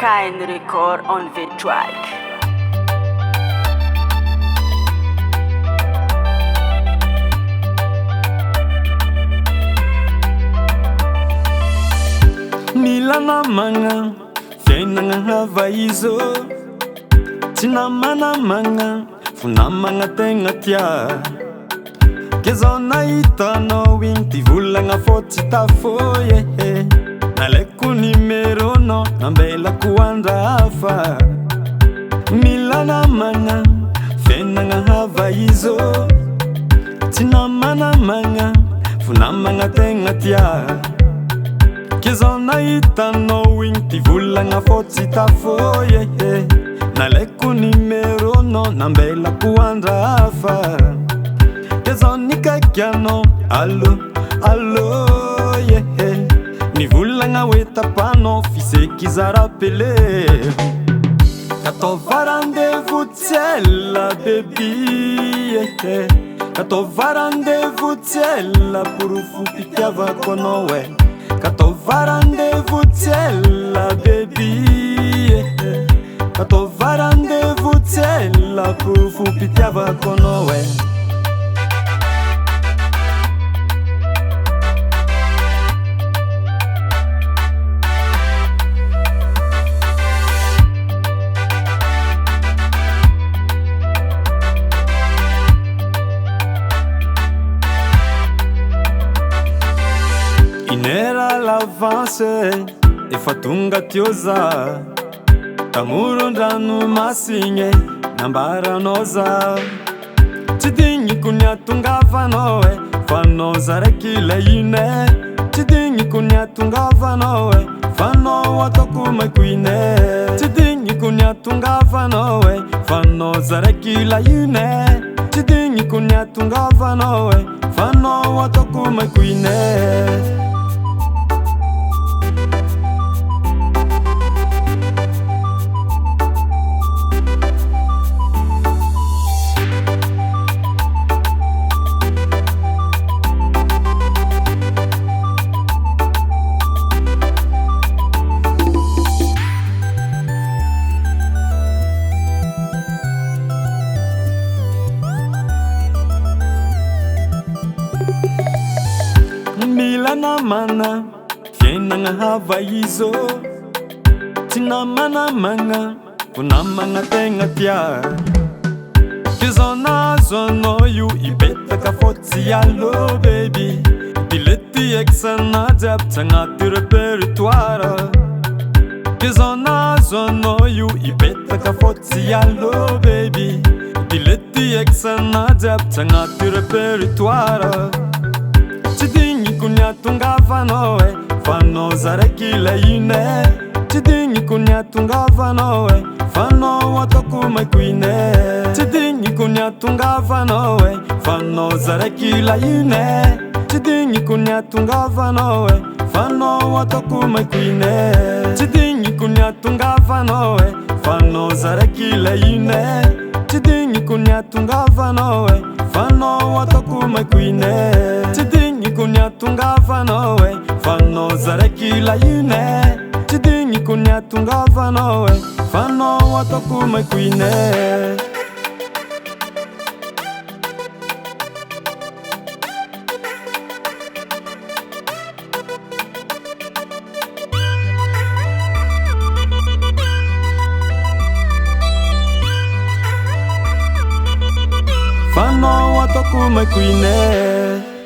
Kind record on the track. Mila namagna fiainagna havaizo tsy namanamagna fo namagna tegna tia ke zao nahitanao igny ty volagna fô tsy tafoy nalaiko numéronao nambelako andra hafa mila namagna fiainagna havaizo tsy namanamagna fo namagna tegna tia ke zao nahitanao igny ty volagna fô tsy tafoy nalaiko numéronao nambelako andra hafa ke zao nikakianao allo allo ni volagna hoe tapanao fiseky za rappelé katova rendez-vous tiela baby katova rendez-vous tiela pour fo pitiavako anao katova rendez-vous tiela baby katova rendez-vous tiela pour fo pitiavako anao Inera l'avance efa tonga teo za tamoron-drano masigny nambaranao za tsy digniko ny atongavanao fa anao za raiky laine tsy digniko ny atongavanao fa anao ataoko maikoine tsy digniko ny atongavanao fa anao za raiky laine tsy digniko ny atongavanao fa anao ataoko maikoine Mila namana fiainagna havaizo tsy namanamagna fo namagna tegna tia ke zao nahazo anao io ipetaka fô tsy allo baby bilety exana jiaby tsy agnaty répertoire ke zao nahazo anao io ipetaka fô tsy allo baby bilety exana jiaby tsy agnaty répertoire tsy digniko ny atongavanao fa anao za raiky laine tsy digniko ny atongavanao fa anao ataoko maikoine tsy digniko ny atongavanao fa anao za raiky laine tsy digniko ny atongavanao fa anao ataoko maikoine tsy digniko ny atongavanao fa anao za raiky laine tsy digniko ny atongavanao fa anao ataoko maikoine tsy digniko ny atongavanao fa anao za raiky laine tsy digniko ny atongavanao fa anao ataoko maikoine fa anao ataoko maikoine